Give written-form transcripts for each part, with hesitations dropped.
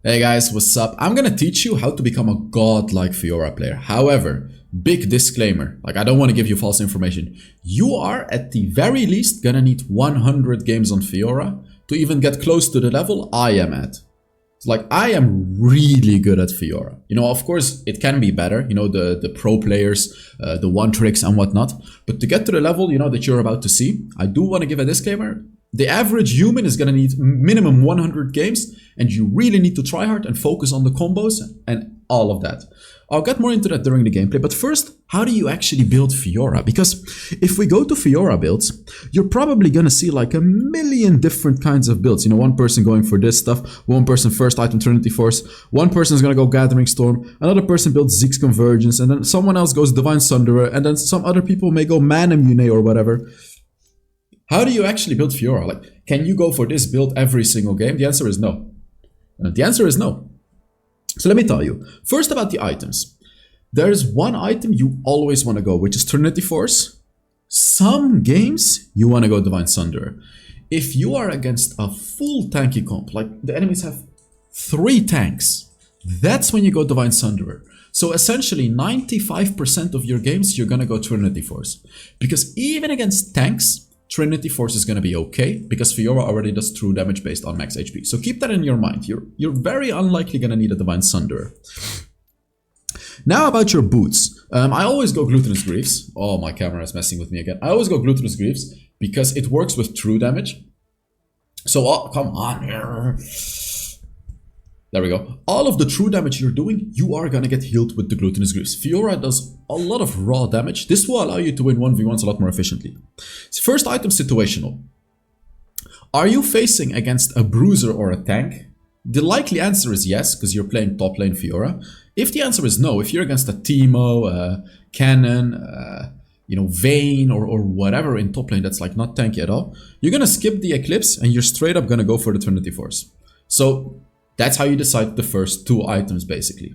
Hey guys, what's up? I'm gonna teach you how to become a god-like Fiora player. However, big disclaimer, like I don't want to give you false information. You are at the very least gonna need 100 games on Fiora to even get close to the level I am at. It's like I am really good at Fiora. You know, of course it can be better, you know, the pro players, the one tricks and whatnot. But to get to the level, you know, that you're about to see, I do want to give a disclaimer. The average human is going to need minimum 100 games, and you really need to try hard and focus on the combos and all of that. I'll get more into that during the gameplay, but first, how do you actually build Fiora? Because if we go to Fiora builds, you're probably going to see like a million different kinds of builds. You know, one person going for this stuff, one person first item Trinity Force, one person is going to go Gathering Storm, another person builds Zeke's Convergence, and then someone else goes Divine Sunderer, and then some other people may go Mana Mune or whatever. How do you actually build Fiora? Like, can you go for this build every single game? The answer is no. The answer is no. So let me tell you. First about the items. There is one item you always want to go, which is Trinity Force. Some games you want to go Divine Sunderer. If you are against a full tanky comp, like the enemies have 3 tanks, that's when you go Divine Sunderer. So essentially 95% of your games you're going to go Trinity Force. Because even against tanks, Trinity Force is going to be okay, because Fiora already does true damage based on max HP. So keep that in your mind. You're very unlikely going to need a Divine Sunderer. Now about your boots. I always go Glutinous Greaves. Oh, my camera is messing with me again. I always go Glutinous Greaves because it works with true damage. So, come on here. There we go. All of the true damage you're doing, you are gonna get healed with the Glutinous Greaves. Fiora does a lot of raw damage. This will allow you to win 1v1s a lot more efficiently. First item, situational. Are you facing against a bruiser or a tank? The likely answer is yes, because you're playing top lane Fiora. If the answer is no, if you're against a Teemo, Cannon, you know, Vayne or whatever in top lane that's like not tanky at all, you're gonna skip the Eclipse and you're straight up gonna go for the Trinity Force. So that's how you decide the first 2 items, basically.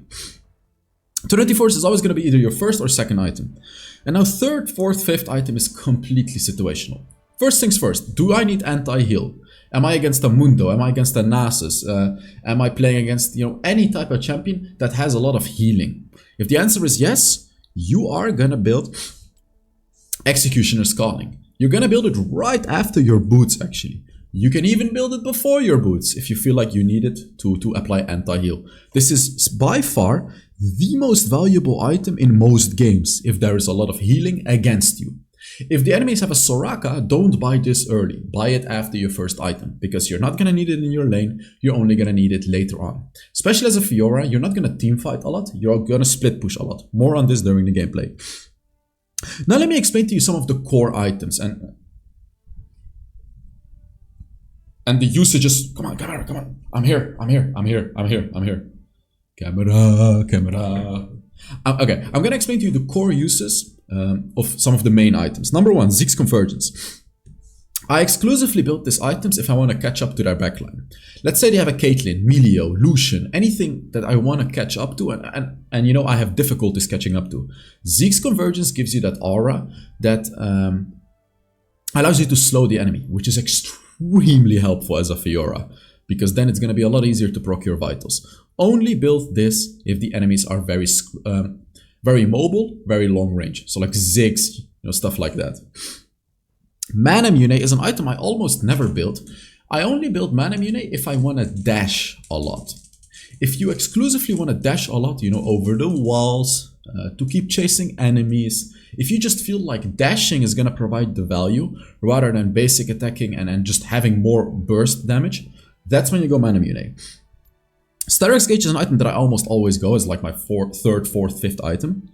Trinity Force is always going to be either your first or second item. And now third, fourth, fifth item is completely situational. First things first, do I need anti-heal? Am I against a Mundo? Am I against a Nasus? Am I playing against, you know, any type of champion that has a lot of healing? If the answer is yes, you are going to build Executioner's Calling. You're going to build it right after your boots, actually. You can even build it before your boots if you feel like you need it to apply anti-heal. This is by far the most valuable item in most games if there is a lot of healing against you. If the enemies have a Soraka, don't buy this early. Buy it after your first item, because you're not going to need it in your lane, you're only going to need it later on. Especially as a Fiora, you're not going to teamfight a lot, you're going to split push a lot. More on this during the gameplay. Now let me explain to you some of the core items and the usages. Come on, camera, come on. I'm here. Camera. Okay, I'm gonna explain to you the core uses of some of the main items. Number 1, Zeke's Convergence. I exclusively build these items if I want to catch up to their backline. Let's say they have a Caitlyn, Milio, Lucian, anything that I want to catch up to and you know, I have difficulties catching up to. Zeke's Convergence gives you that aura that allows you to slow the enemy, which is extremely helpful as a Fiora, because then it's going to be a lot easier to proc your vitals. Only build this if the enemies are very mobile, very long range. So like Ziggs, you know, stuff like that. Mana Mune is an item I almost never build. I only build Mana Mune if I want to dash a lot. If you exclusively want to dash a lot, you know, over the walls, to keep chasing enemies, if you just feel like dashing is going to provide the value rather than basic attacking and just having more burst damage, that's when you go Mana Mune. Sterak's Gauge is an item that I almost always go as like my third, fourth, fifth item.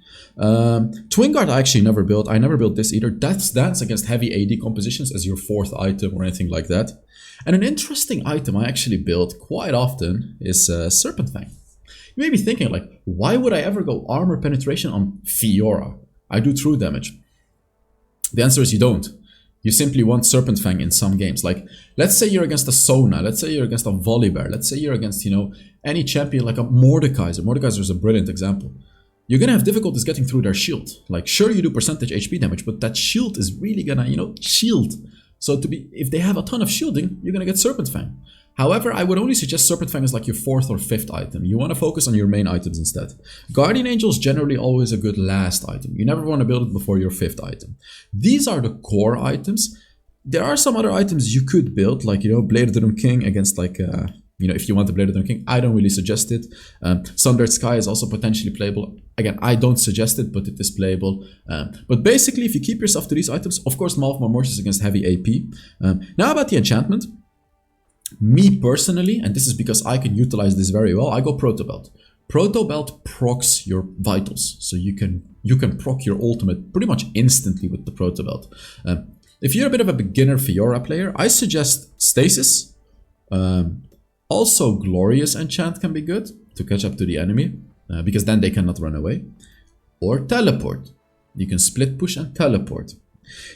Twin Guard I actually never built. I never built this either. Death's Dance against heavy AD compositions as your 4th item or anything like that. And an interesting item I actually build quite often is Serpent Fang. You may be thinking like, why would I ever go armor penetration on Fiora? I do true damage. The answer is you don't. You simply want Serpent Fang in some games. Like, let's say you're against a Sona, let's say you're against a Volibear, let's say you're against, you know, any champion like a Mordekaiser. Mordekaiser is a brilliant example. You're gonna have difficulties getting through their shield. Like, sure, you do percentage HP damage, but that shield is really gonna, you know, shield. So if they have a ton of shielding, you're gonna get Serpent Fang. However, I would only suggest Serpent Fang as like your 4th or 5th item. You want to focus on your main items instead. Guardian Angel is generally always a good last item. You never want to build it before your 5th item. These are the core items. There are some other items you could build, like, you know, Blade of the Doom King against like, you know, if you want to Blade of the Doom King. I don't really suggest it. Sundered Sky is also potentially playable. Again, I don't suggest it, but it is playable. But basically, if you keep yourself to these items, of course, Maw of Mormortius against heavy AP. Now about the enchantment. Me personally, and this is because I can utilize this very well, I go Proto Belt. Proto Belt procs your vitals, so you can proc your ultimate pretty much instantly with the Proto Belt. If you're a bit of a beginner Fiora player, I suggest Stasis. Also, Glorious Enchant can be good to catch up to the enemy, because then they cannot run away. Or Teleport. You can split push and teleport.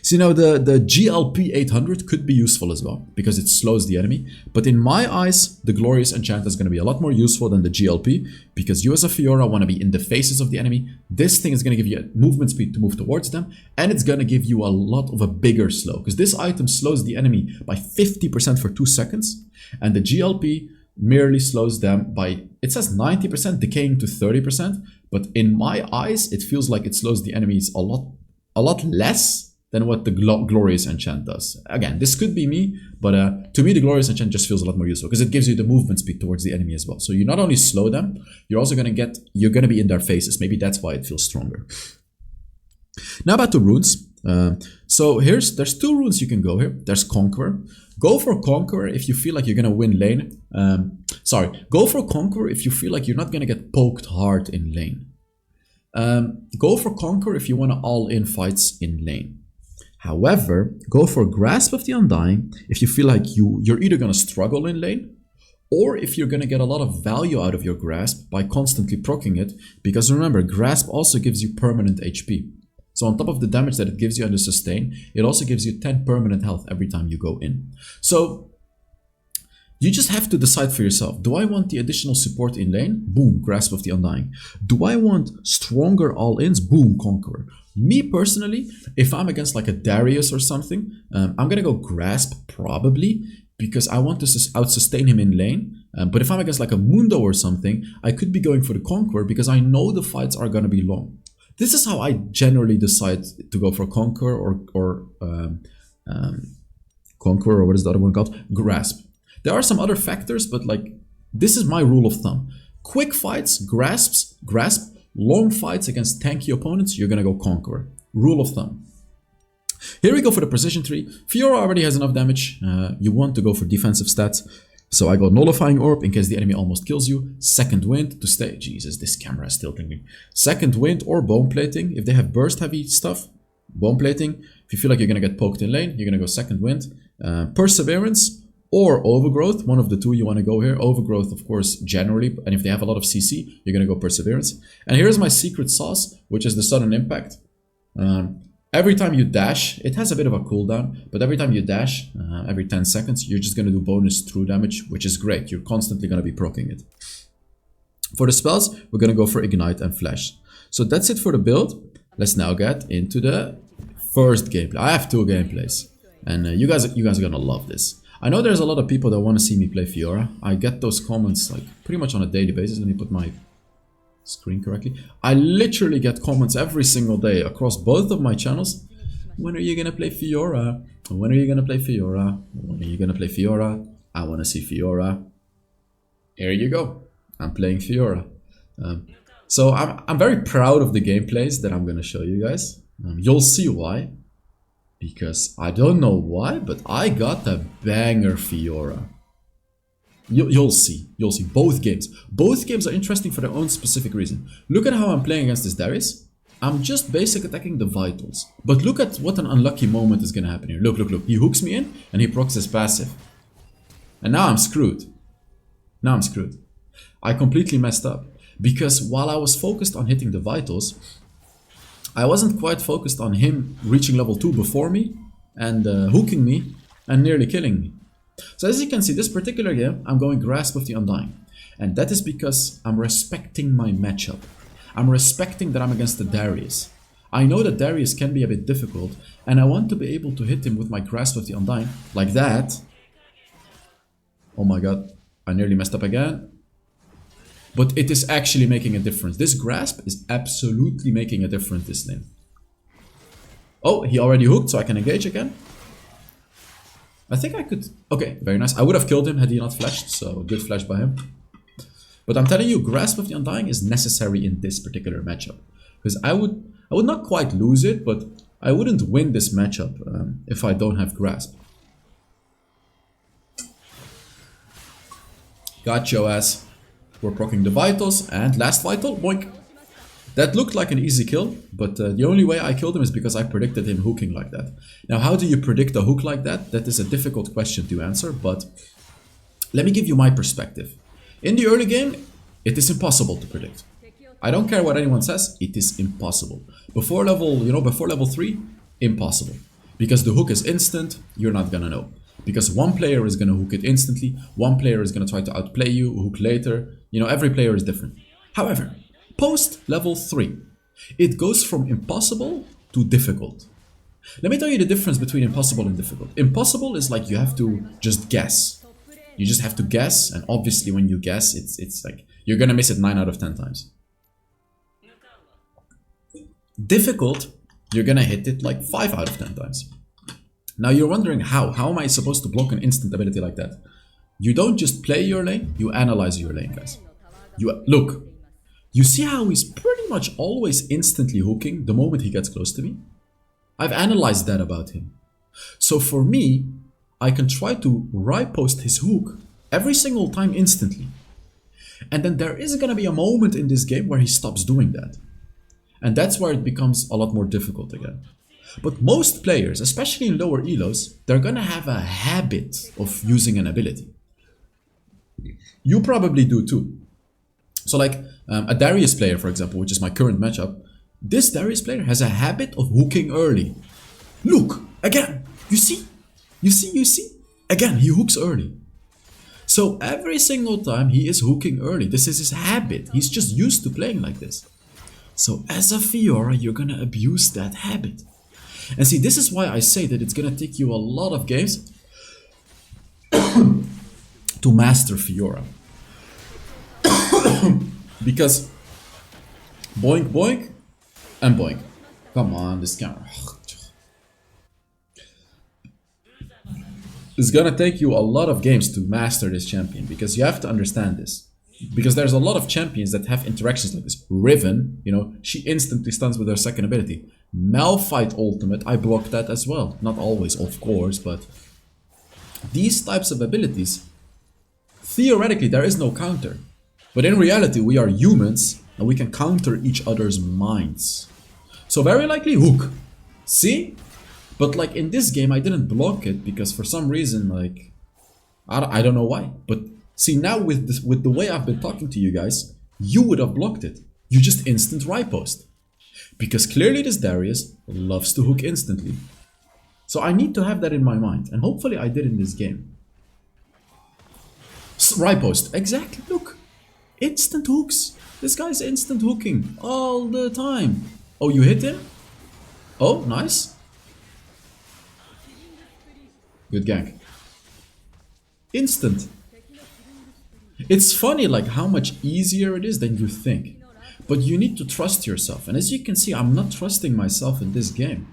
So, you know, the GLP 800 could be useful as well, because it slows the enemy. But in my eyes, the Glorious Enchant is going to be a lot more useful than the GLP, because you as a Fiora want to be in the faces of the enemy. This thing is going to give you a movement speed to move towards them, and it's going to give you a lot of a bigger slow, because this item slows the enemy by 50% for 2 seconds, and the GLP merely slows them by, it says 90%, decaying to 30%, but in my eyes, it feels like it slows the enemies a lot less than what the Glorious Enchant does. Again, this could be me, but to me the Glorious Enchant just feels a lot more useful because it gives you the movement speed towards the enemy as well. So you not only slow them, you're also gonna be in their faces. Maybe that's why it feels stronger. Now about the runes. So there's 2 runes you can go here. There's Conqueror. Go for Conqueror if you feel like you're gonna win lane. Go for Conqueror if you feel like you're not gonna get poked hard in lane. Go for Conqueror if you want to all-in fights in lane. However, go for Grasp of the Undying if you feel like you're either going to struggle in lane, or if you're going to get a lot of value out of your Grasp by constantly proccing it, because remember, Grasp also gives you permanent HP. So on top of the damage that it gives you and the sustain, it also gives you 10 permanent health every time you go in. So you just have to decide for yourself. Do I want the additional support in lane? Boom, Grasp of the Undying. Do I want stronger all-ins? Boom, Conqueror. Me personally, if I'm against like a Darius or something, I'm gonna go Grasp probably, because I want to out-sustain him in lane. But if I'm against like a Mundo or something, I could be going for the Conqueror because I know the fights are gonna be long. This is how I generally decide to go for Conqueror or Conqueror, or what is the other one called? Grasp. There are some other factors, but like this is my rule of thumb. Quick fights, Grasp. Long fights against tanky opponents, you're gonna go Conqueror. Rule of thumb. Here we go for the precision tree. Fiora already has enough damage. You want to go for defensive stats. So I go Nullifying Orb in case the enemy almost kills you. Second Wind to stay. Jesus, this camera is tilting me. Second Wind or Bone Plating. If they have burst heavy stuff, Bone Plating. If you feel like you're gonna get poked in lane, you're gonna go Second Wind. Perseverance or Overgrowth, one of the 2 you want to go here. Overgrowth, of course, generally, and if they have a lot of CC, you're going to go Perseverance. And here's my secret sauce, which is the Sudden Impact. Every time you dash, it has a bit of a cooldown, but every time you dash, every 10 seconds, you're just going to do bonus true damage, which is great. You're constantly going to be proccing it. For the spells, we're going to go for Ignite and Flash. So that's it for the build. Let's now get into the first gameplay. I have 2 gameplays, and you guys are going to love this. I know there's a lot of people that want to see me play Fiora. I get those comments like pretty much on a daily basis. Let me put my screen correctly. I literally get comments every single day across both of my channels. When are you going to play Fiora? When are you going to play Fiora? When are you going to play Fiora? I want to see Fiora. Here you go. I'm playing Fiora. So I'm very proud of the gameplays that I'm going to show you guys. You'll see why. Because I don't know why, but I got a banger Fiora. You'll see. You'll see. Both games. Both games are interesting for their own specific reason. Look at how I'm playing against this Darius. I'm just basic attacking the vitals. But look at what an unlucky moment is going to happen here. Look, look, look. He hooks me in and he procs his passive. And now I'm screwed. Now I'm screwed. I completely messed up. Because while I was focused on hitting the vitals, I wasn't quite focused on him reaching level 2 before me and hooking me and nearly killing me. So as you can see, this particular game, I'm going Grasp of the Undying. And that is because I'm respecting my matchup. I'm respecting that I'm against the Darius. I know that Darius can be a bit difficult, and I want to be able to hit him with my Grasp of the Undying, like that. Oh my god. I nearly messed up again. But it is actually making a difference. This grasp is absolutely making a difference this lane. Oh, he already hooked, so I can engage again. I think I could... Okay, very nice. I would have killed him had he not flashed, so good flash by him. But I'm telling you, Grasp of the Undying is necessary in this particular matchup. Because I would not quite lose it, but I wouldn't win this matchup if I don't have Grasp. Got your ass. We're proccing the vitals, and last vital, boink. That looked like an easy kill, but the only way I killed him is because I predicted him hooking like that. Now, how do you predict a hook like that? That is a difficult question to answer, but let me give you my perspective. In the early game, it is impossible to predict. I don't care what anyone says, it is impossible. Before level, before level 3, impossible. Because the hook is instant, you're not gonna know. Because one player is gonna hook it instantly, one player is gonna try to outplay you, hook later. Every player is different. However, post level 3, it goes from impossible to difficult. Let me tell you the difference between impossible and difficult. Impossible is like you have to just guess. You just have to guess, and obviously when you guess, it's like you're gonna miss it 9 out of 10 times. Difficult, you're gonna hit it like 5 out of 10 times. Now you're wondering how am I supposed to block an instant ability like that? You don't just play your lane, you analyze your lane, guys. Look, you see how he's pretty much always instantly hooking the moment he gets close to me? I've analyzed that about him. So for me, I can try to riposte his hook every single time instantly. And then there is gonna be a moment in this game where he stops doing that. And that's where it becomes a lot more difficult again. But most players, especially in lower elos, they're gonna have a habit of using an ability. You probably do too. So like a Darius player, for example, which is my current matchup, this Darius player has a habit of hooking early. Look, again, you see? Again, he hooks early. So every single time he is hooking early, this is his habit. He's just used to playing like this. So as a Fiora, you're gonna abuse that habit. And see, this is why I say that it's gonna take you a lot of games to master Fiora. Because boink boink and boink. Come on, this camera. It's gonna take you a lot of games to master this champion, because you have to understand this. Because there's a lot of champions that have interactions like this. Riven, she instantly stuns with her second ability. Malphite ultimate, I block that as well. Not always, of course, but these types of abilities, theoretically there is no counter. But in reality, we are humans and we can counter each other's minds. So very likely hook. See? But like in this game, I didn't block it because for some reason, like, I don't know why. But see, now with the way I've been talking to you guys, you would have blocked it. You just instant riposte. Because clearly this Darius loves to hook instantly. So I need to have that in my mind. And hopefully I did in this game. Riposte. Exactly. Look. Instant hooks. This guy's instant hooking all the time. Oh, you hit him? Oh, nice. Good gank. Instant. It's funny like how much easier it is than you think. But you need to trust yourself. And as you can see, I'm not trusting myself in this game.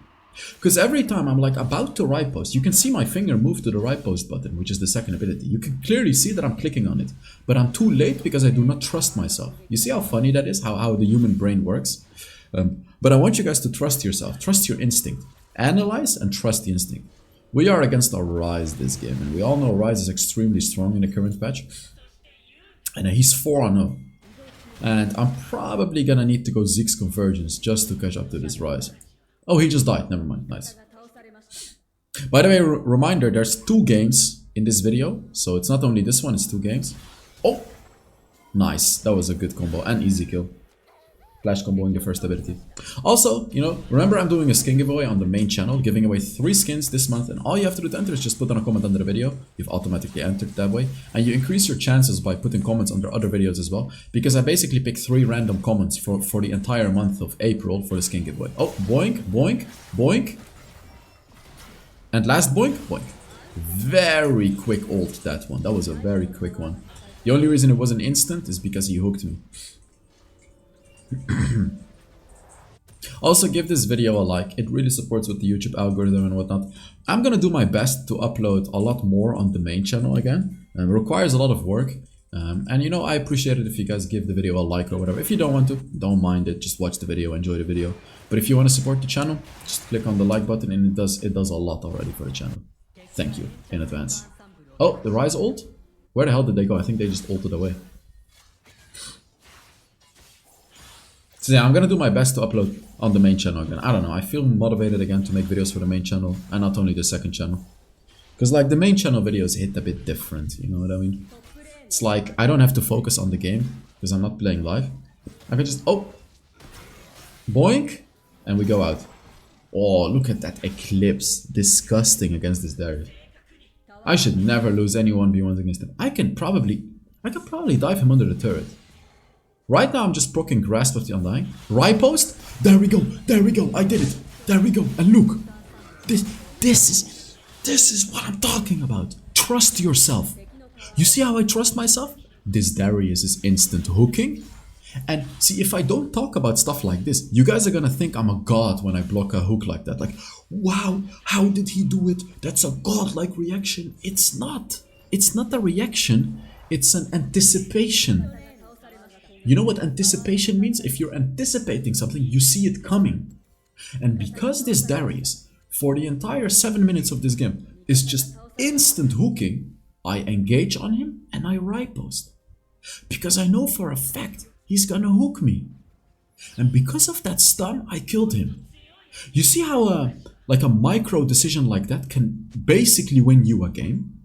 Because every time I'm like about to riposte, you can see my finger move to the riposte button, which is the second ability. You can clearly see that I'm clicking on it. But I'm too late because I do not trust myself. You see how funny that is? How the human brain works? But I want you guys to trust yourself. Trust your instinct. Analyze and trust the instinct. We are against our Ryze this game. And we all know Ryze is extremely strong in the current patch. And he's 4-0. And I'm probably gonna need to go Ziggs Convergence just to catch up to this Ryze. Oh, he just died. Never mind. Nice. By the way, reminder, there's 2 games in this video. So it's not only this one, it's 2 games. Oh! Nice. That was a good combo and easy kill. Flash comboing the first ability. Also, remember I'm doing a skin giveaway on the main channel, giving away 3 skins this month, and all you have to do to enter is just put on a comment under the video. You've automatically entered that way, and you increase your chances by putting comments under other videos as well, because I basically pick 3 random comments for the entire month of April for the skin giveaway. Oh, boink, boink, boink, and last boink, boink. Very quick ult, that one. That was a very quick one. The only reason it wasn't instant is because he hooked me. Also, give this video a like. It really supports with the YouTube algorithm and whatnot. I'm gonna do my best to upload a lot more on the main channel again. It requires a lot of work. And you know, I appreciate it if you guys give the video a like or whatever. If you don't want to, don't mind it. Just watch the video, enjoy the video. But if you want to support the channel, just click on the like button, and it does a lot already for the channel. Thank you in advance. Oh, the Rise ult? Where the hell did they go? I think they just ulted away. So yeah, I'm gonna do my best to upload on the main channel again. I don't know, I feel motivated again to make videos for the main channel and not only the second channel. Because like the main channel videos hit a bit different, you know what I mean? It's like I don't have to focus on the game because I'm not playing live. I can just, oh, boink, and we go out. Oh, look at that Eclipse. Disgusting against this Darius. I should never lose any 1v1s against him. I can probably dive him under the turret. Right now I'm just proccing Grasp of the Undying. Riposte? There we go, I did it. There we go, and look. This is what I'm talking about. Trust yourself. You see how I trust myself? This Darius is instant hooking. And see, if I don't talk about stuff like this, you guys are gonna think I'm a god when I block a hook like that. Like, wow, how did he do it? That's a godlike reaction. It's not. It's not a reaction. It's an anticipation. You know what anticipation means? If you're anticipating something, you see it coming. And because this Darius, for the entire 7 minutes of this game, is just instant hooking, I engage on him and I riposte. Because I know for a fact he's gonna hook me. And because of that stun, I killed him. You see how like a micro decision like that can basically win you a game?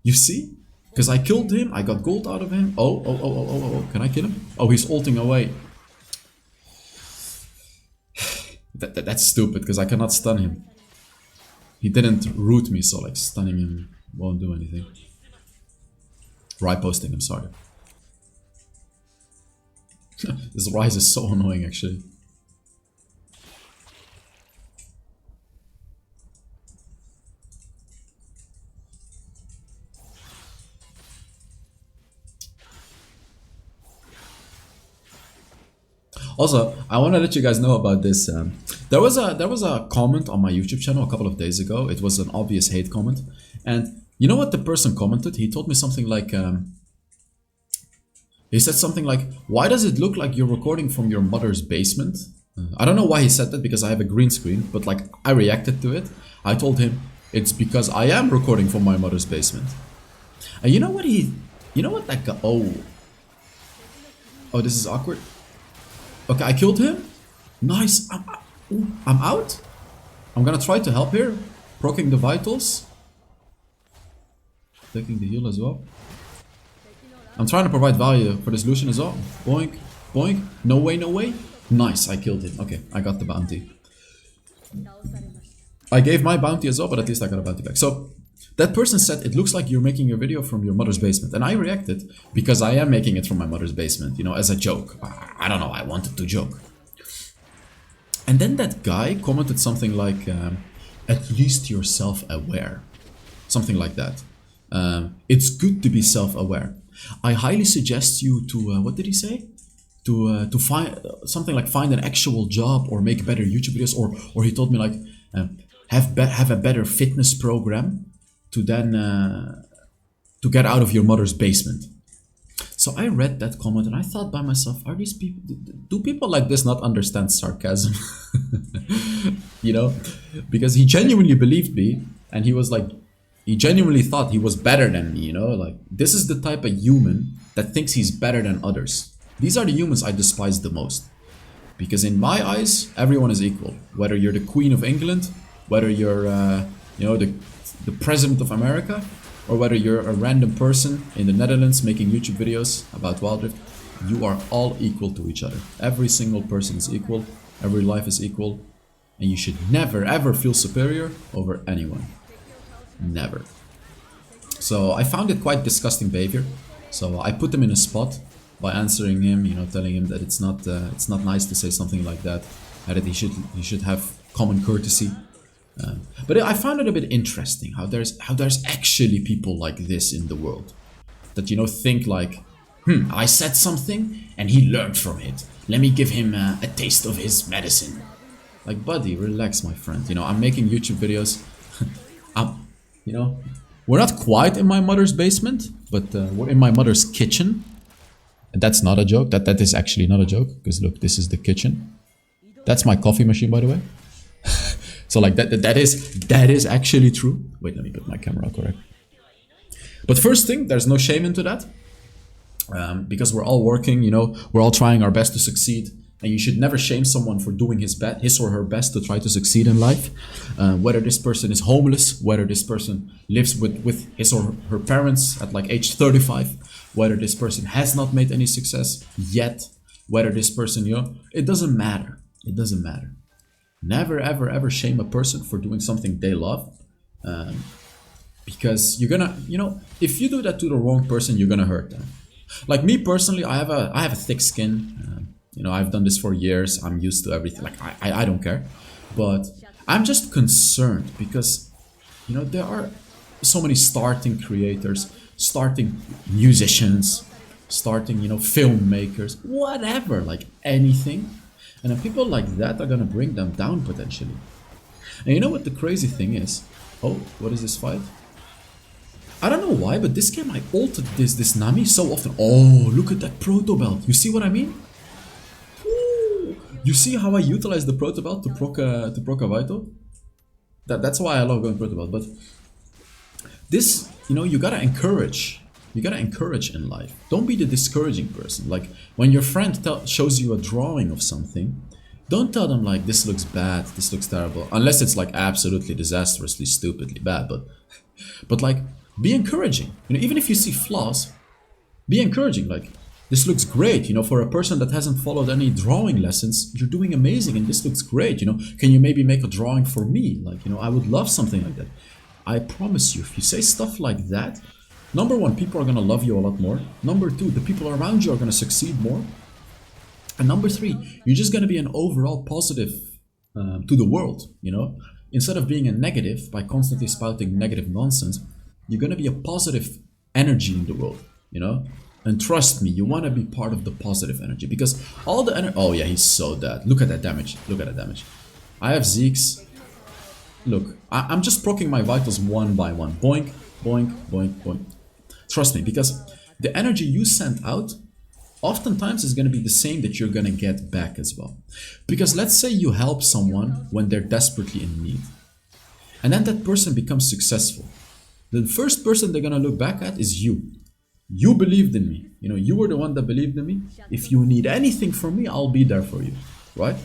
You see? Because I killed him, I got gold out of him. Oh, can I kill him? Oh, he's ulting away. That's stupid, because I cannot stun him. He didn't root me, so like stunning him won't do anything. Riposting him, sorry. This Rise is so annoying, actually. Also, I want to let you guys know about this. There was a comment on my YouTube channel a couple of days ago. It was an obvious hate comment, and you know what the person commented? He told me something like, he said something like, "Why does it look like you're recording from your mother's basement?" I don't know why he said that, because I have a green screen, but like I reacted to it. I told him it's because I am recording from my mother's basement. And you know what that guy? Oh, this is awkward. Okay, I killed him. Nice. I'm out. I'm gonna try to help here. Proccing the vitals. Taking the heal as well. I'm trying to provide value for this Lucian as well. Boink, boink. No way, no way. Nice, I killed him. Okay, I got the bounty. I gave my bounty as well, but at least I got a bounty back. So, that person said, it looks like you're making your video from your mother's basement. And I reacted because I am making it from my mother's basement, you know, as a joke. I don't know, I wanted to joke. And then that guy commented something like, at least you're self-aware. Something like that. It's good to be self-aware. I highly suggest you to, what did he say? To find something like find an actual job or make better YouTube videos. Or he told me like, have a better fitness program to then to get out of your mother's basement. So I read that comment and I thought by myself, are these people, do people like this not understand sarcasm? You know, because he genuinely believed me, and he was like, he genuinely thought he was better than me, you know, like this is the type of human that thinks he's better than others. These are the humans I despise the most, because in my eyes everyone is equal, whether you're the Queen of England, whether you're you know, the President of America, or whether you're a random person in the Netherlands making YouTube videos about Wild Rift. You are all equal to each other. Every single person is equal, every life is equal, and you should never ever feel superior over anyone. Never. So I found it quite disgusting behavior. So I put him in a spot by answering him, you know, telling him that it's not nice to say something like that, and that he should have common courtesy. But I found it a bit interesting how there's actually people like this in the world that, you know, think like, I said something and he learned from it. Let me give him a taste of his medicine. Like, buddy, relax, my friend. You know, I'm making YouTube videos. You know, we're not quite in my mother's basement, but we're in my mother's kitchen. And that's not a joke. That is actually not a joke. Because look, this is the kitchen. That's my coffee machine, by the way. So like that is actually true. Wait, let me put my camera correct. But first thing, there's no shame into that. Because we're all working, you know, we're all trying our best to succeed. And you should never shame someone for doing his or her best to try to succeed in life. Whether this person is homeless, whether this person lives with his or her parents at like age 35, whether this person has not made any success yet, whether this person, you know, it doesn't matter. It doesn't matter. Never, ever, ever shame a person for doing something they love. Because you're gonna, you know, if you do that to the wrong person, you're gonna hurt them. Like me personally, I have a thick skin. You know, I've done this for years. I'm used to everything. Like, I don't care. But I'm just concerned because, you know, there are so many starting creators, starting musicians, starting, you know, filmmakers, whatever, like anything. And then people like that are going to bring them down potentially. And you know what the crazy thing is? Oh, what is this fight? I don't know why, but this game I ulted this Nami so often. Oh, look at that proto belt. You see what I mean? You see how I utilize the proto belt to proc a Vito? That's why I love going proto belt. But this, you know, you gotta encourage. You gotta encourage in life. Don't be the discouraging person. Like when your friend shows you a drawing of something, don't tell them like this looks bad, this looks terrible, unless it's like absolutely disastrously, stupidly bad. But like be encouraging. You know, even if you see flaws, be encouraging. Like, this looks great, you know, for a person that hasn't followed any drawing lessons, you're doing amazing and this looks great, you know. Can you maybe make a drawing for me? Like, you know, I would love something like that. I promise you, if you say stuff like that, number one, people are gonna love you a lot more. Number two, the people around you are gonna succeed more. And number three, you're just gonna be an overall positive to the world, you know. Instead of being a negative by constantly spouting negative nonsense, you're gonna be a positive energy in the world, you know. And trust me, you want to be part of the positive energy because all the energy. Oh yeah, he's so dead. Look at that damage. Look at that damage. I have Zeke's. Look, I'm just proccing my vitals one by one. Boink, boink, boink, boink. Trust me, because the energy you send out oftentimes is going to be the same that you're going to get back as well. Because let's say you help someone when they're desperately in need. And then that person becomes successful. The first person they're going to look back at is you. You believed in me. You know, you were the one that believed in me. If you need anything from me, I'll be there for you. Right?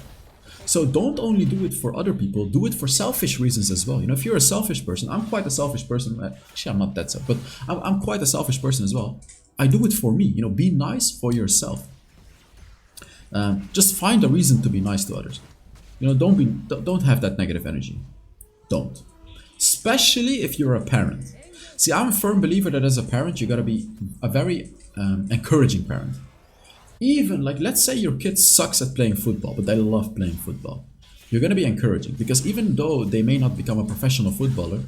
So don't only do it for other people, do it for selfish reasons as well. You know, if you're a selfish person, I'm quite a selfish person. Actually, I'm not that selfish, but I'm quite a selfish person as well. I do it for me. You know, be nice for yourself. Just find a reason to be nice to others. You know, don't have that negative energy. Don't. Especially if you're a parent. See, I'm a firm believer that as a parent, you gotta be a very encouraging parent. Even, like, let's say your kid sucks at playing football, but they love playing football. You're gonna be encouraging, because even though they may not become a professional footballer,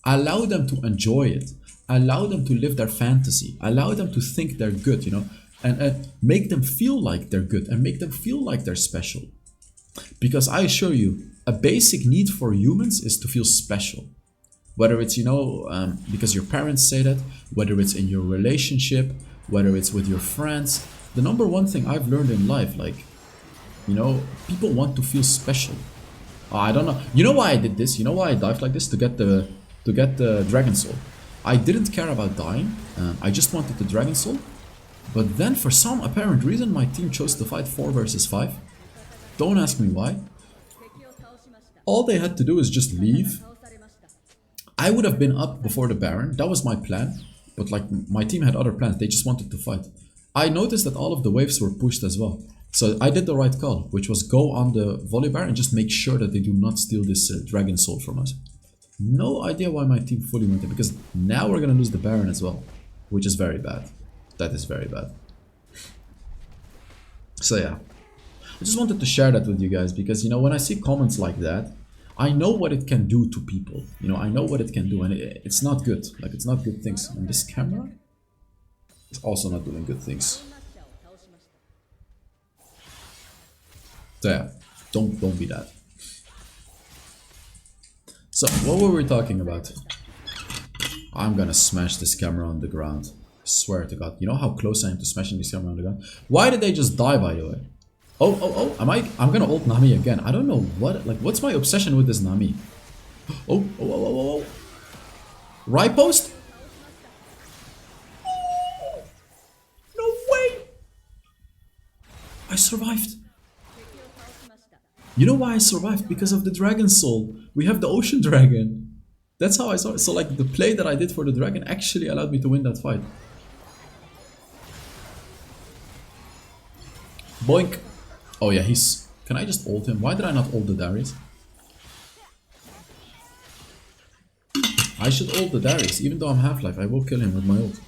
allow them to enjoy it. Allow them to live their fantasy. Allow them to think they're good, you know, and make them feel like they're good and make them feel like they're special. Because I assure you, a basic need for humans is to feel special. Whether it's, you know, because your parents say that, whether it's in your relationship, whether it's with your friends. The number one thing I've learned in life, like, you know, people want to feel special. I don't know. You know why I did this? You know why I dived like this? To get the Dragon Soul. I didn't care about dying. I just wanted the Dragon Soul. But then for some apparent reason, my team chose to fight 4 versus 5. Don't ask me why. All they had to do is just leave. I would have been up before the Baron. That was my plan. But like, my team had other plans. They just wanted to fight. I noticed that all of the waves were pushed as well. So I did the right call, which was go on the volley bar and just make sure that they do not steal this Dragon Soul from us. No idea why my team fully went there, because now we're gonna lose the Baron as well, which is very bad. That is very bad. So yeah, I just wanted to share that with you guys, because, you know, when I see comments like that, I know what it can do to people. You know, I know what it can do, and it's not good. Like, it's not good things. And this camera is also not doing good things. So yeah, don't be that. So, what were we talking about? I'm gonna smash this camera on the ground. I swear to God. You know how close I am to smashing this camera on the ground? Why did they just die, by the way? Oh, I'm gonna ult Nami again. I don't know what, like, what's my obsession with this Nami? Oh. Right post? No way! I survived. You know why I survived? Because of the Dragon Soul. We have the Ocean Dragon. That's how I saw it. So, like, the play that I did for the dragon actually allowed me to win that fight. Boink. Oh yeah, he's... Can I just ult him? Why did I not ult the Darius? I should ult the Darius. Even though I'm half-life, I will kill him with my ult.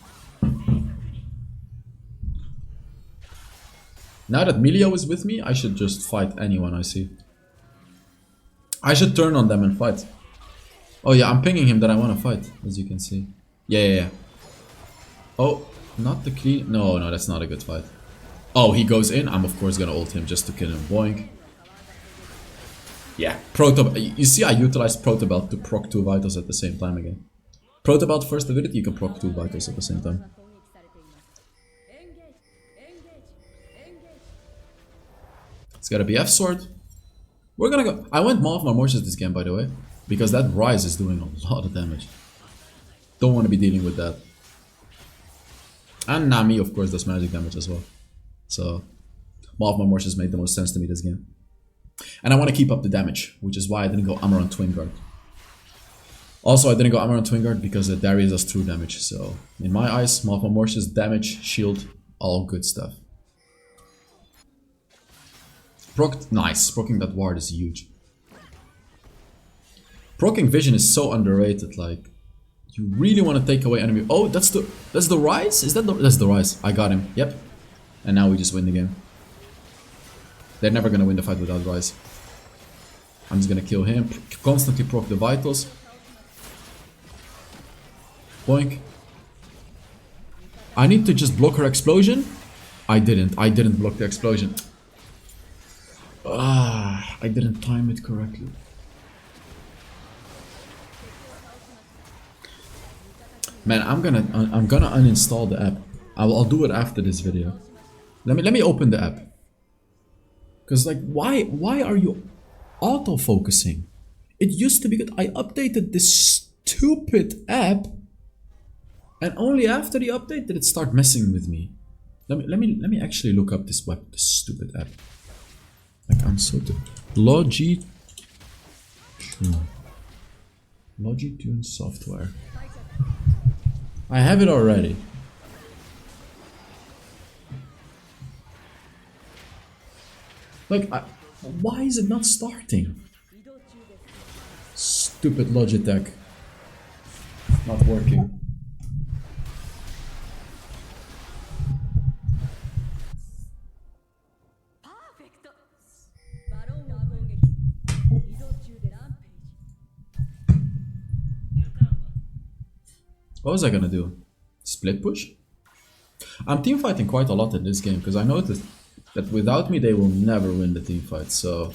Now that Milio is with me, I should just fight anyone I see. I should turn on them and fight. Oh yeah, I'm pinging him that I want to fight, as you can see. Yeah. Oh, not the clean... No, that's not a good fight. Oh, he goes in. I'm of course gonna ult him just to kill him. Boink. Yeah, You see, I utilized Protobelt to proc 2 vitals at the same time again. Protobelt first ability, you can proc 2 vitals at the same time. It's got a BF sword. We're gonna go... I went Maw of Marmortius this game, by the way. Because that Rise is doing a lot of damage. Don't want to be dealing with that. And Nami, of course, does magic damage as well. So, Maw of Marmortius made the most sense to me this game. And I want to keep up the damage, which is why I didn't go Amaron Twin Guard. Also, I didn't go Amaron Twin Guard because Darius does true damage. So, in my eyes, Maw of Marmortius, damage, shield, all good stuff. Nice. Procking that ward is huge. Procking vision is so underrated. Like, you really want to take away enemy. Oh, that's the Rise? Is that that's the Rise? I got him. Yep. And now we just win the game. They're never gonna win the fight without Rise. I'm just gonna kill him. Constantly proc the vitals. Boink. I need to just block her explosion. I didn't block the explosion. I didn't time it correctly. Man, I'm gonna uninstall the app. I'll do it after this video. Let me open the app. Cause like, why are you auto-focusing? It used to be good. I updated this stupid app, and only after the update did it start messing with me. Let me actually look up this stupid app. Like, I'm so Logitune software. I have it already. Like, why is it not starting? Stupid Logitech. Not working. What was I gonna do? Split push? I'm team fighting quite a lot in this game because I noticed that without me they will never win the team fight, so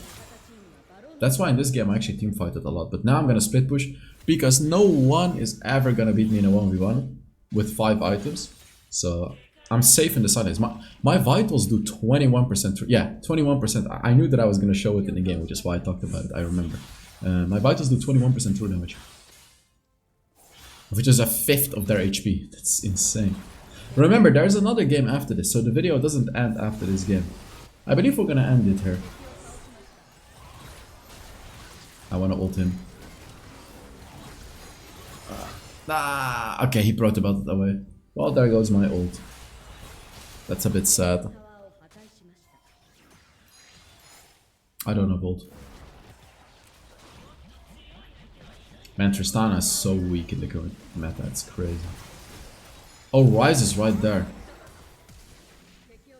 that's why in this game I actually team fighted a lot. But now I'm gonna split push because no one is ever gonna beat me in a 1v1 with 5 items, so I'm safe in the sidelines. My vitals do 21%. Yeah, 21%. I knew that I was gonna show it in the game, which is why I talked about it. I remember. My vitals do 21% true damage, which is a fifth of their HP. That's insane. Remember, there's another game after this, so the video doesn't end after this game. I believe we're gonna end it here. I wanna ult him. Okay, he brought the belt away. Well, there goes my ult. That's a bit sad. I don't have ult. Man, Tristana is so weak in the current meta, it's crazy. Oh, Rise is right there.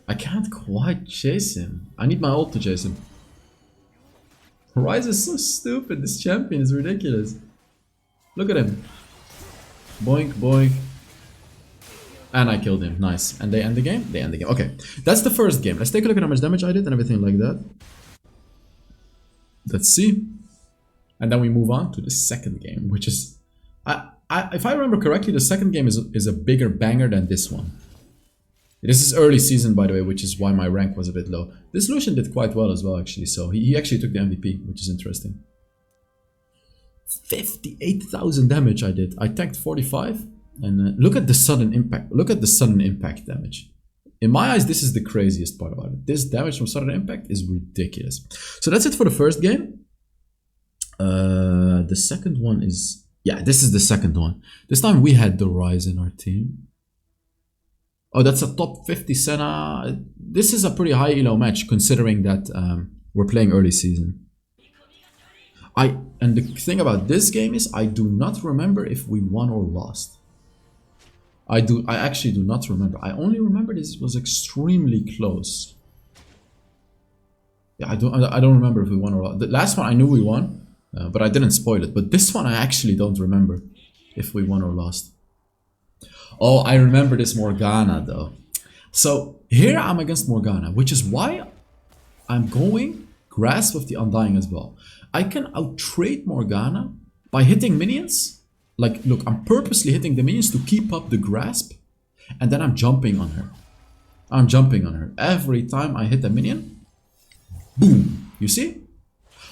I can't quite chase him. I need my ult to chase him. Ryze is so stupid. This champion is ridiculous. Look at him. Boink, boink. And I killed him. Nice. And they end the game? They end the game. Okay. That's the first game. Let's take a look at how much damage I did and everything like that. Let's see. And then we move on to the second game, which is... if I remember correctly, the second game is a bigger banger than this one. This is early season, by the way, which is why my rank was a bit low. This Lucian did quite well as well, actually. So he actually took the MVP, which is interesting. 58,000 damage I did. I tanked 45. And look at the sudden impact. Look at the sudden impact damage. In my eyes, this is the craziest part about it. This damage from sudden impact is ridiculous. So that's it for the first game. The second one is... Yeah, this is the second one. This time we had the Ryze in our team. Oh, that's a top 50 Senna. This is a pretty high elo match considering that we're playing early season. And the thing about this game is I do not remember if we won or lost. I actually do not remember. I only remember this was extremely close. Yeah, I don't remember if we won or lost. The last one I knew we won, but I didn't spoil it. But this one I actually don't remember if we won or lost. Oh, I remember this Morgana though. So here I'm against Morgana, which is why I'm going Grasp of the Undying as well. I can out-trade Morgana by hitting minions. Like, look, I'm purposely hitting the minions to keep up the Grasp. And then I'm jumping on her. I'm jumping on her. Every time I hit a minion, boom. You see?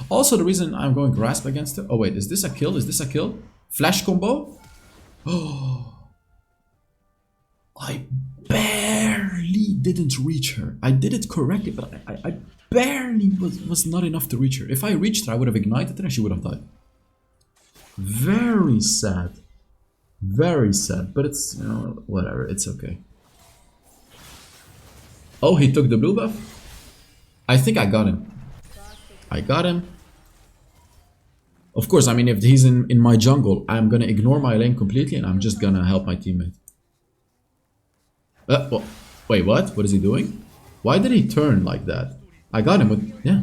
Also, the reason I'm going Grasp against her... Oh, wait, is this a kill? Is this a kill? Flash combo? Oh... I barely didn't reach her. I did it correctly, but I barely was not enough to reach her. If I reached her, I would have ignited her and she would have died. Very sad. Very sad. But it's, you know, whatever. It's okay. Oh, he took the blue buff? I think I got him. I got him. Of course, I mean, if he's in my jungle, I'm gonna ignore my lane completely and I'm just gonna help my teammate. Well, wait, what? What is he doing? Why did he turn like that? I got him with... Yeah.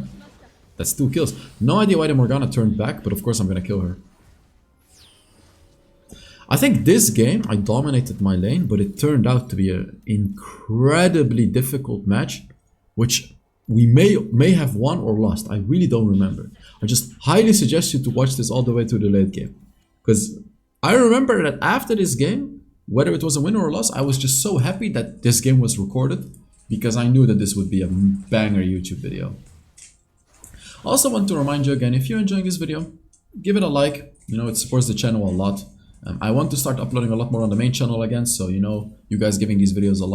That's 2 kills. No idea why the Morgana turned back, but of course I'm gonna kill her. I think this game I dominated my lane, but it turned out to be an incredibly difficult match, which we may have won or lost. I really don't remember. I just highly suggest you to watch this all the way to the late game. Because I remember that after this game, whether it was a win or a loss, I was just so happy that this game was recorded because I knew that this would be a banger YouTube video. I also want to remind you again, if you're enjoying this video, give it a like. You know, it supports the channel a lot. I want to start uploading a lot more on the main channel again, so you know, you guys giving these videos a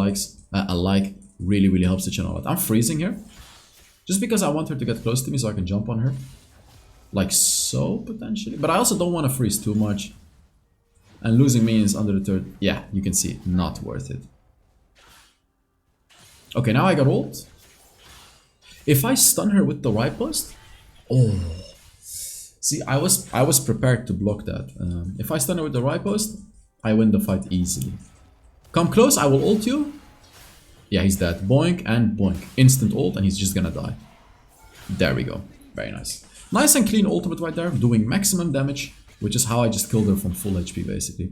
like really helps the channel a lot. I'm freezing here just because I want her to get close to me so I can jump on her. Like so, potentially. But I also don't want to freeze too much. And losing minions under the third, yeah, you can see, not worth it. Okay, now I got ult. If I stun her with the right post, oh, see, I was prepared to block that. If I stun her with the right post, I win the fight easily. Come close, I will ult you. Yeah, he's dead. Boink and boink, instant ult, and he's just gonna die. There we go, very nice. Nice and clean ultimate right there, doing maximum damage. Which is how I just killed her from full HP, basically.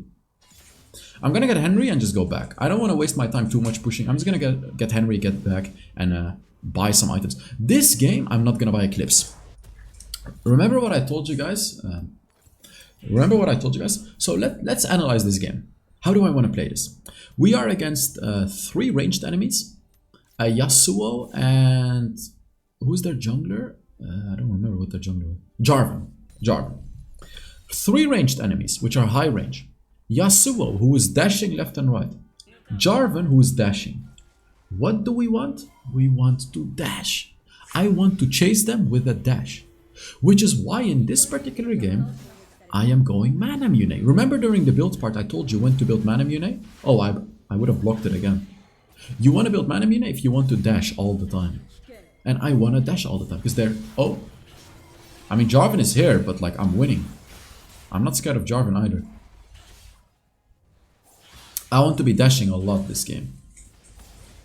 I'm gonna get Henry and just go back. I don't want to waste my time too much pushing. I'm just gonna get Henry, get back, and buy some items. This game, I'm not gonna buy Eclipse. Remember what I told you guys? So let's analyze this game. How do I want to play this? We are against 3 ranged enemies. A Yasuo and... Who's their jungler? I don't remember what their jungler was. Jarvan. 3 ranged enemies, which are high range. Yasuo, who is dashing left and right. Jarvan, who is dashing. What do we want? We want to dash. I want to chase them with a dash. Which is why in this particular game, I am going Mana Mune. Remember during the build part I told you when to build Mana Mune? Oh, I would have blocked it again. You want to build Mana Mune if you want to dash all the time. And I want to dash all the time because they're... Oh. I mean, Jarvan is here, but like I'm winning. I'm not scared of Jarvan either. I want to be dashing a lot this game.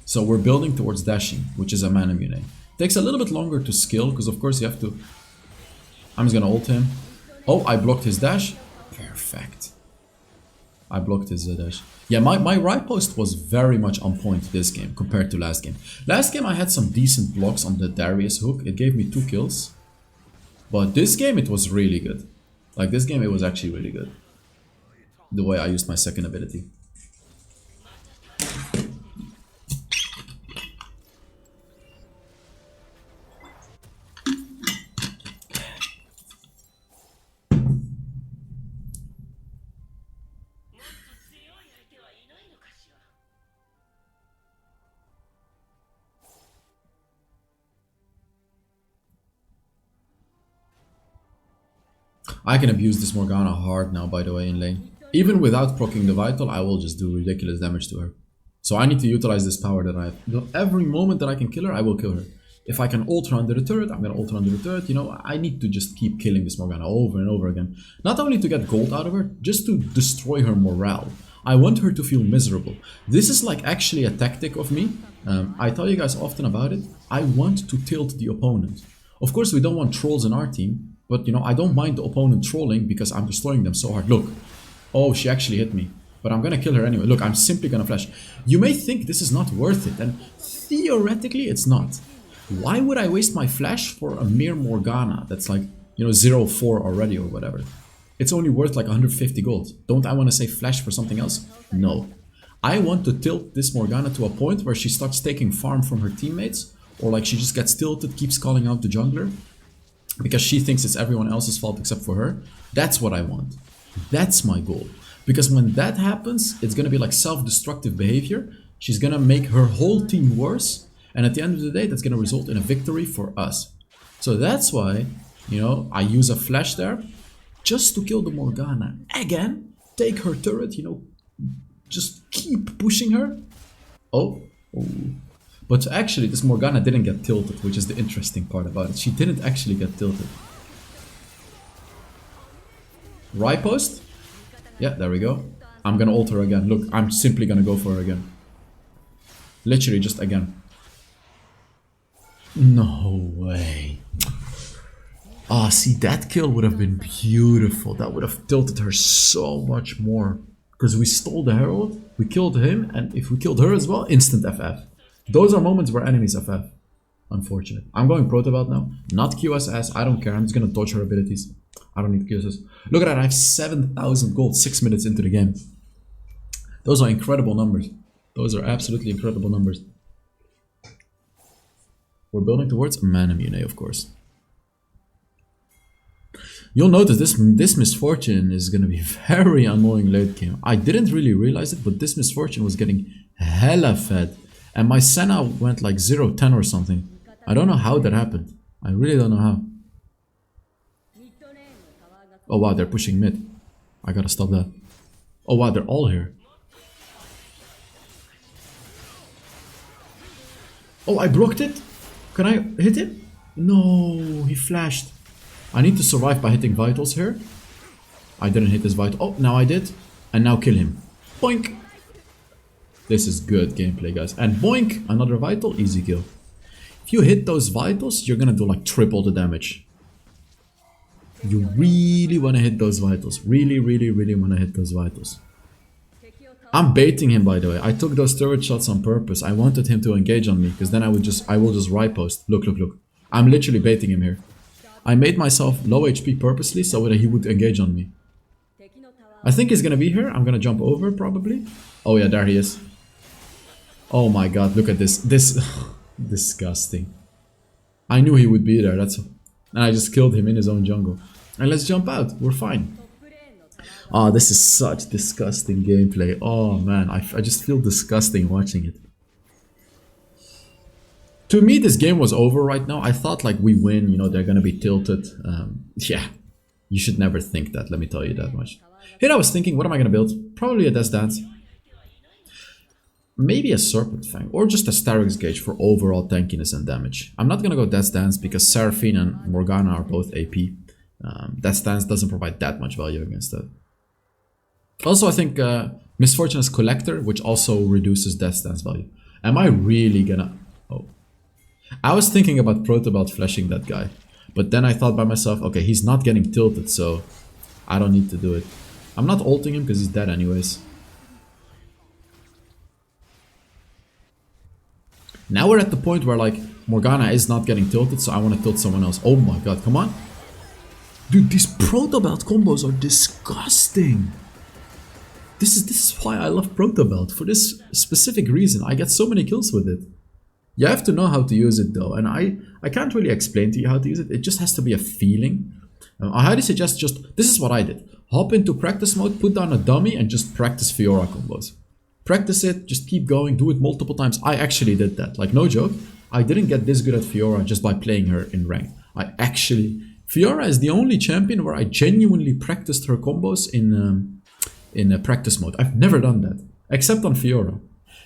So we're building towards dashing, which is a Mana Mune. Takes a little bit longer to skill, because of course you have to... I'm just gonna ult him. Oh, I blocked his dash. Perfect. I blocked his dash. Yeah, my right post was very much on point this game compared to last game. Last game I had some decent blocks on the Darius hook. It gave me 2 kills. But this game it was really good. Like this game it was actually really good. The way I used my second ability. I can abuse this Morgana hard now, by the way, in lane. Even without proccing the Vital, I will just do ridiculous damage to her. So I need to utilize this power that I have. Every moment that I can kill her, I will kill her. If I can ult her under the turret, I'm gonna ult her under the turret. You know, I need to just keep killing this Morgana over and over again. Not only to get gold out of her, just to destroy her morale. I want her to feel miserable. This is like actually a tactic of me. I tell you guys often about it. I want to tilt the opponent. Of course, we don't want trolls in our team. But, you know, I don't mind the opponent trolling because I'm destroying them so hard. Look. Oh, she actually hit me. But I'm gonna kill her anyway. Look, I'm simply gonna flash. You may think this is not worth it. And theoretically, it's not. Why would I waste my flash for a mere Morgana that's like, you know, 0-4 already or whatever? It's only worth like 150 gold. Don't I want to save flash for something else? No. I want to tilt this Morgana to a point where she starts taking farm from her teammates. Or like she just gets tilted, keeps calling out the jungler. Because she thinks it's everyone else's fault except for her. That's what I want. That's my goal. Because when that happens, it's gonna be like self-destructive behavior. She's gonna make her whole team worse. And at the end of the day, that's gonna result in a victory for us. So that's why, you know, I use a flash there. Just to kill the Morgana. Again, take her turret, you know. Just keep pushing her. Oh. But actually, this Morgana didn't get tilted, which is the interesting part about it. She didn't actually get tilted. Right post? Yeah, there we go. I'm gonna ult her again. Look, I'm simply gonna go for her again. Literally, just again. No way. Ah, see, that kill would have been beautiful. That would have tilted her so much more. Because we stole the Herald, we killed him, and if we killed her as well, instant FF. Those are moments where enemies FF. Unfortunate. I'm going Protobelt now. Not QSS. I don't care. I'm just going to dodge her abilities. I don't need QSS. Look at that. I have 7,000 gold 6 minutes into the game. Those are incredible numbers. Those are absolutely incredible numbers. We're building towards Mana Mune, of course. You'll notice this Misfortune is going to be very annoying late game. I didn't really realize it, but this Misfortune was getting hella fed. And my Senna went like 0-10 or something. I don't know how that happened. I really don't know how. Oh wow, they're pushing mid. I gotta stop that. Oh wow, they're all here. Oh, I blocked it? Can I hit him? No, he flashed. I need to survive by hitting vitals here. I didn't hit his vital. Oh, now I did. And now kill him. Boink. This is good gameplay, guys. And boink, another vital, easy kill. If you hit those vitals, you're gonna do like triple the damage. You really wanna hit those vitals. Really, really, really wanna hit those vitals. I'm baiting him, by the way. I took those turret shots on purpose. I wanted him to engage on me, because then I will just right post. Look, look, look. I'm literally baiting him here. I made myself low HP purposely so that he would engage on me. I think he's gonna be here. I'm gonna jump over, probably. Oh yeah, there he is. Oh my god, look at this. This... disgusting. I knew he would be there, that's... And I just killed him in his own jungle. And let's jump out, we're fine. Oh, this is such disgusting gameplay. Oh man, I just feel disgusting watching it. To me, this game was over right now. I thought like we win, you know, they're gonna be tilted. Yeah, you should never think that, let me tell you that much. Here I was thinking, what am I gonna build? Probably a Death Dance. Maybe a Serpent Fang, or just a Starix Gauge for overall tankiness and damage. I'm not gonna go Death Dance because Seraphine and Morgana are both AP. Death Dance doesn't provide that much value against that. Also, I think Misfortune is Collector, which also reduces Death Dance value. Am I really gonna... Oh. I was thinking about Protobelt flashing that guy. But then I thought by myself, okay, he's not getting tilted, so I don't need to do it. I'm not ulting him because he's dead anyways. Now we're at the point where like Morgana is not getting tilted, so I want to tilt someone else. Oh my god, come on. Dude, these Proto Belt combos are disgusting. This is why I love Proto Belt, for this specific reason. I get so many kills with it. You have to know how to use it though, and I can't really explain to you how to use it. It just has to be a feeling. I highly suggest this is what I did. Hop into practice mode, put down a dummy, and just practice Fiora combos. Practice it, just keep going, do it multiple times. I actually did that, like no joke. I didn't get this good at Fiora just by playing her in rank. Fiora is the only champion where I genuinely practiced her combos in a practice mode. I've never done that, except on Fiora.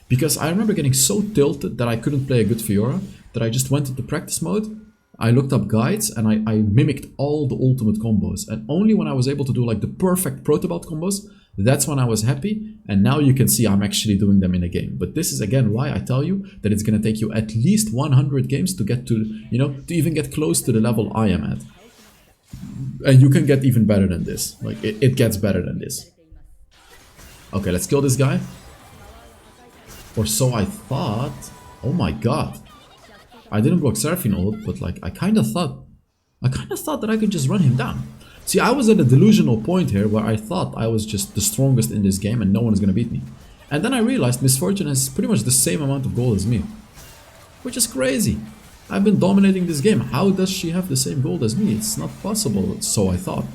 Because I remember getting so tilted that I couldn't play a good Fiora, that I just went into practice mode, I looked up guides, and I mimicked all the ultimate combos. And only when I was able to do like the perfect Proto Belt combos, that's when I was happy. And now you can see I'm actually doing them in a game. But this is again why I tell you that it's going to take you at least 100 games to get to, you know, to even get close to the level I am at. And you can get even better than this. Like, it gets better than this. Okay, let's kill this guy. Or so I thought. Oh my god. I didn't block Seraphine ult, but like, I kind of thought that I could just run him down. See, I was at a delusional point here where I thought I was just the strongest in this game and no one is gonna beat me. And then I realized Misfortune has pretty much the same amount of gold as me. Which is crazy. I've been dominating this game. How does she have the same gold as me? It's not possible, so I thought.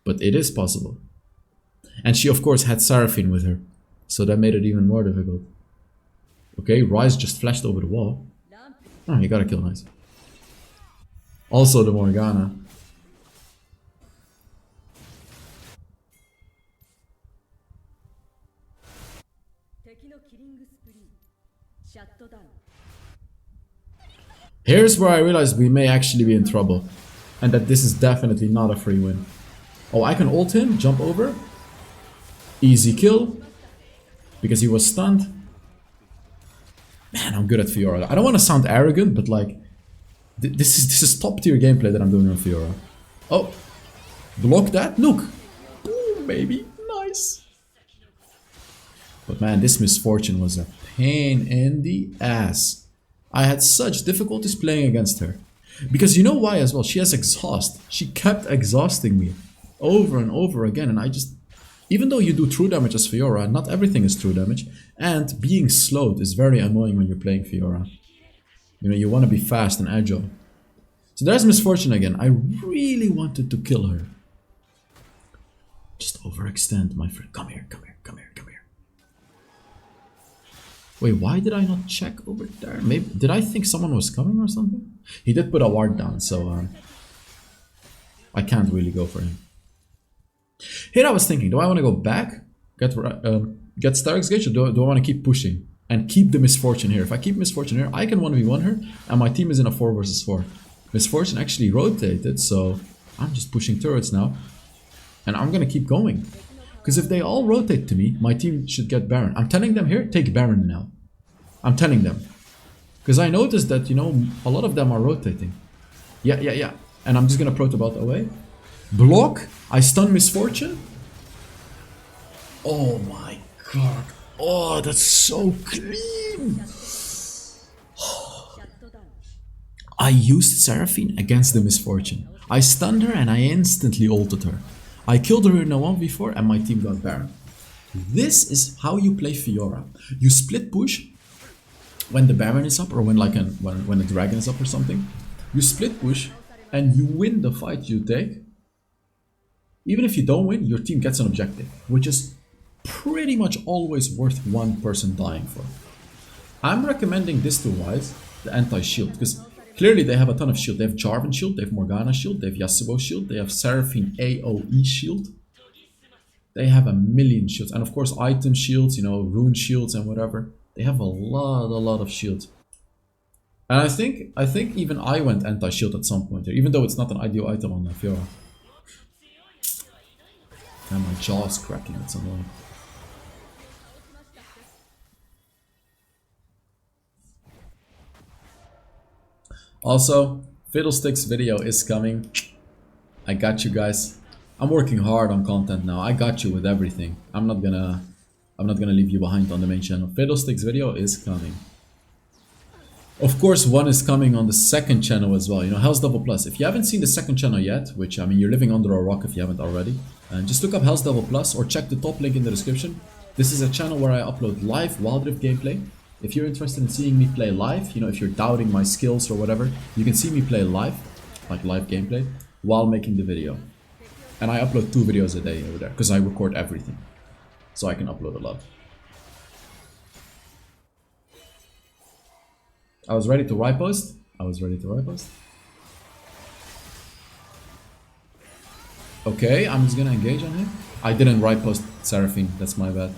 But it is possible. And she of course had Seraphine with her. So that made it even more difficult. Okay, Ryze just flashed over the wall. Oh, you got a kill, nice. Also the Morgana. Here's where I realized we may actually be in trouble. And that this is definitely not a free win. Oh, I can ult him, jump over. Easy kill. Because he was stunned. Man, I'm good at Fiora. I don't want to sound arrogant, but like... This is top tier gameplay that I'm doing on Fiora. Oh. Block that. Nuke. Boom, baby. Nice. But man, this Misfortune was a pain in the ass. I had such difficulties playing against her. Because you know why as well? She has exhaust. She kept exhausting me over and over again. And I just... Even though you do true damage as Fiora, not everything is true damage. And being slowed is very annoying when you're playing Fiora. You know, you want to be fast and agile. So there's Misfortune again. I really wanted to kill her. Just overextend, my friend. Come here, come here, come here, come here. Wait, why did I not check over there? Maybe did I think someone was coming or something? He did put a ward down, so I can't really go for him. Here I was thinking, do I want to go back, get Stark's Gauge, or do I want to keep pushing and keep the Misfortune here? If I keep Misfortune here, I can 1v1 her, and my team is in a 4 versus 4. Misfortune actually rotated, so I'm just pushing turrets now, and I'm gonna keep going. Because if they all rotate to me, my team should get Baron. I'm telling them here, take Baron now. I'm telling them. Because I noticed that, you know, a lot of them are rotating. Yeah. And I'm just gonna Proto Belt away. Block. I stun Misfortune. Oh my god. Oh, that's so clean. I used Seraphine against the Misfortune. I stunned her and I instantly ulted her. I killed her in a 1v4 and my team got Baron. This is how you play Fiora. You split push when the Baron is up, or when like when a dragon is up or something. You split push and you win the fight you take. Even if you don't win, your team gets an objective, which is pretty much always worth one person dying for. I'm recommending this to Ryze, the anti-shield, because clearly they have a ton of shield. They have Jarvan shield, they have Morgana shield, they have Yasuo shield, they have Seraphine AoE shield. They have a million shields, and of course item shields, you know, rune shields and whatever. They have a lot of shields. And I think even I went anti-shield at some point here, even though it's not an ideal item on Fiora. And my jaw's cracking, it's annoying. Also, Fiddlesticks video is coming. I got you guys. I'm working hard on content now. I got you with everything. I'm not gonna leave you behind on the main channel. Fiddlesticks video is coming. Of course, one is coming on the second channel as well. You know, HellsDevil Plus. If you haven't seen the second channel yet, which I mean, you're living under a rock if you haven't already, just look up HellsDevil Plus or check the top link in the description. This is a channel where I upload live Wild Rift gameplay. If you're interested in seeing me play live, you know, if you're doubting my skills or whatever, you can see me play live, like live gameplay, while making the video. And I upload 2 videos a day over there because I record everything, so I can upload a lot. I was ready to ripost. Okay, I'm just gonna engage on him. I didn't ripost Seraphine, that's my bad.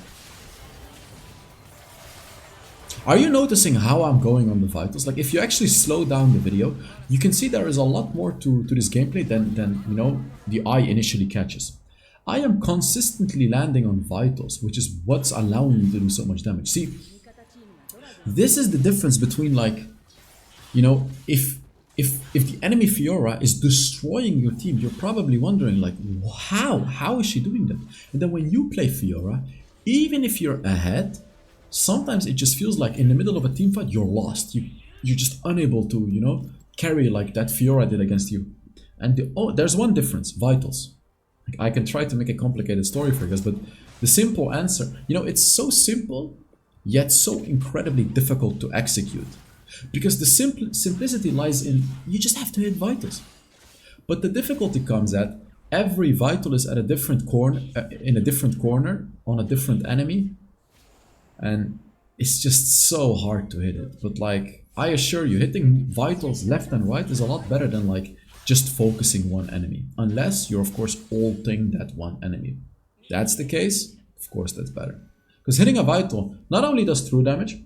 Are you noticing how I'm going on the vitals? Like, if you actually slow down the video, you can see there is a lot more to this gameplay than you know, the eye initially catches. I am consistently landing on vitals, which is what's allowing me to do so much damage. See, this is the difference between, like, you know, if the enemy Fiora is destroying your team, you're probably wondering, like, how is she doing that? And then when you play Fiora, even if you're ahead, sometimes it just feels like in the middle of a team fight, you're lost. You're just unable to, you know, carry like that Fiora did against you. And there's one difference, vitals. Like, I can try to make a complicated story for you guys, but the simple answer, you know, it's so simple, yet so incredibly difficult to execute. Because the simplicity lies in, you just have to hit vitals. But the difficulty comes at, every vital is at a different corner, in a different corner, on a different enemy. And it's just so hard to hit it. But like, I assure you, hitting vitals left and right is a lot better than like just focusing one enemy. Unless you're of course ulting that one enemy. If that's the case, of course that's better. Because hitting a vital not only does true damage,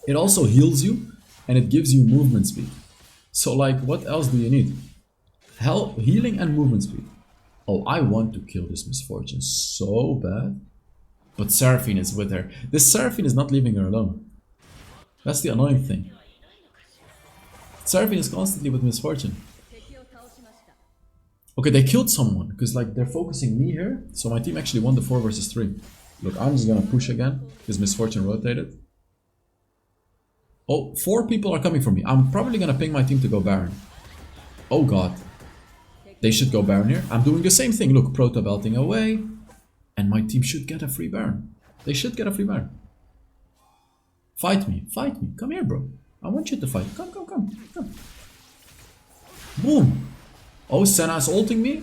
it also heals you and it gives you movement speed. So like, what else do you need? Healing and movement speed. Oh, I want to kill this Misfortune so bad. But Seraphine is with her. This Seraphine is not leaving her alone. That's the annoying thing. Seraphine is constantly with Misfortune. Okay, they killed someone, because like they're focusing me here. So my team actually won the 4 versus 3. Look, I'm just gonna push again, because Misfortune rotated. Oh, 4 people are coming for me. I'm probably gonna ping my team to go Baron. Oh god. They should go Baron here. I'm doing the same thing. Look, Proto belting away. And my team should get a free Baron. They should get a free Baron. Fight me. Fight me. Come here, bro. I want you to fight. Come, come, come. Come. Boom. Oh, Senna is ulting me.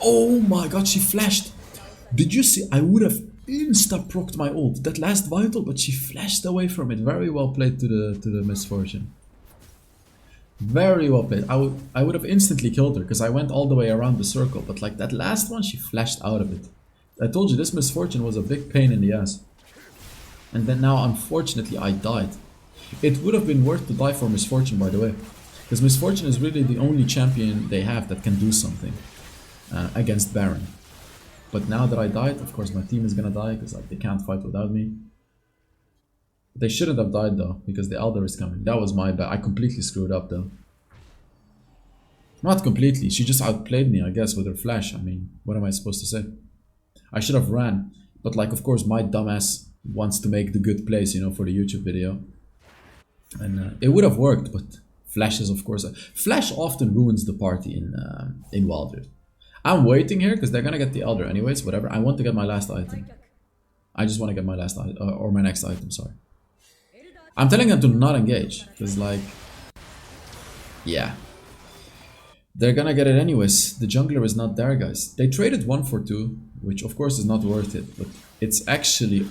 Oh my god, she flashed. Did you see? I would have insta-procced my ult. That last vital, but she flashed away from it. Very well played to the Misfortune. Very well played. I would have instantly killed her because I went all the way around the circle. But like that last one, she flashed out of it. I told you this Misfortune was a big pain in the ass. And then now, unfortunately, I died. It would have been worth to die for Misfortune, by the way. Because Misfortune is really the only champion they have that can do something against Baron. But now that I died, of course my team is gonna die because like, they can't fight without me. They shouldn't have died though, because the Elder is coming. That was my bad. I completely screwed up though. Not completely, she just outplayed me, I guess, with her flash. I mean, what am I supposed to say? I should have ran. But like, of course, my dumbass wants to make the good plays, you know, for the YouTube video. And it would have worked, but flash is, of course... Flash often ruins the party in Wild Rift. I'm waiting here, because they're gonna get the Elder anyways, whatever. I want to get my last item. I just want to get my last item, or my next item, sorry. I'm telling them to not engage, because like, yeah. They're gonna get it anyways. The jungler is not there, guys. They traded 1 for 2, which of course is not worth it, but it's actually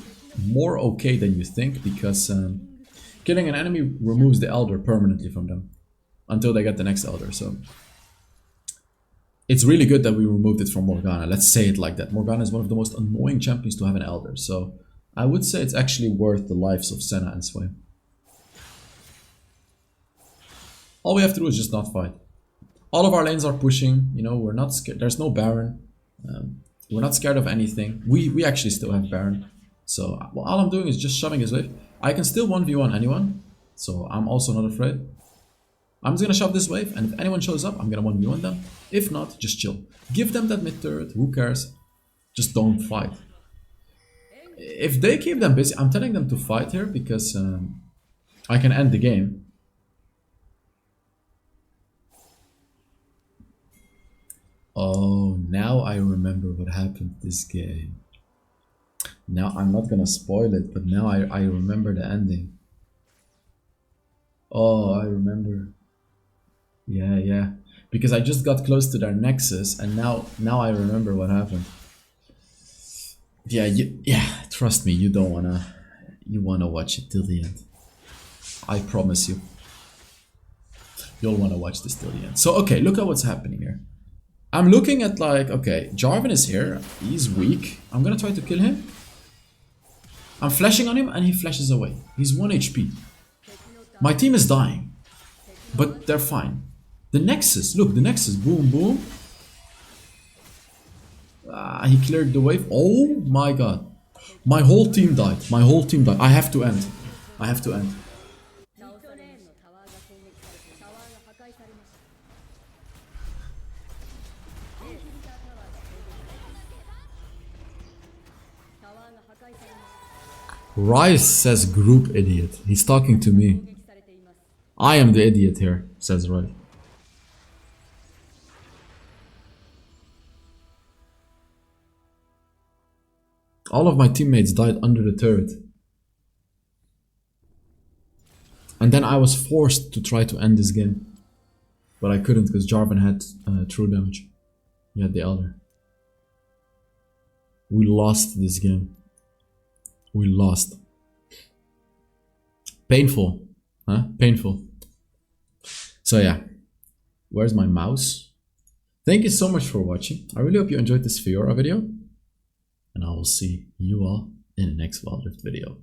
more okay than you think, because killing an enemy removes the Elder permanently from them, until they get the next Elder, so... It's really good that we removed it from Morgana, let's say it like that. Morgana is one of the most annoying champions to have an Elder, so... I would say it's actually worth the lives of Senna and Sway. All we have to do is just not fight. All of our lanes are pushing, you know, we're not scared. There's no Baron. We're not scared of anything. We actually still have Baron. So all I'm doing is just shoving his wave. I can still 1v1 anyone, so I'm also not afraid. I'm just gonna shove this wave, and if anyone shows up, I'm gonna 1v1 them. If not, just chill. Give them that mid turret, who cares? Just don't fight. If they keep them busy, I'm telling them to fight here because I can end the game. Oh, now I remember what happened this game. Now, I'm not gonna spoil it, but now I remember the ending. Oh, I remember. Yeah. Because I just got close to their nexus, and now I remember what happened. Yeah, trust me, you wanna watch it till the end. I promise you. You'll wanna watch this till the end. So, okay, look at what's happening here. I'm looking at like, okay, Jarvan is here. He's weak. I'm gonna try to kill him. I'm flashing on him and he flashes away. He's 1 HP. My team is dying. But they're fine. The Nexus, look, the Nexus, boom, boom. He cleared the wave. Oh my god. My whole team died. My whole team died. I have to end. I have to end. Rice says group idiot. He's talking to me. I am the idiot here, says Rice. All of my teammates died under the turret. And then I was forced to try to end this game. But I couldn't because Jarvan had true damage. He had the Elder. We lost this game. We lost. Painful. Huh? Painful. So yeah. Where's my mouse? Thank you so much for watching. I really hope you enjoyed this Fiora video. And I will see you all in the next Wild Rift video.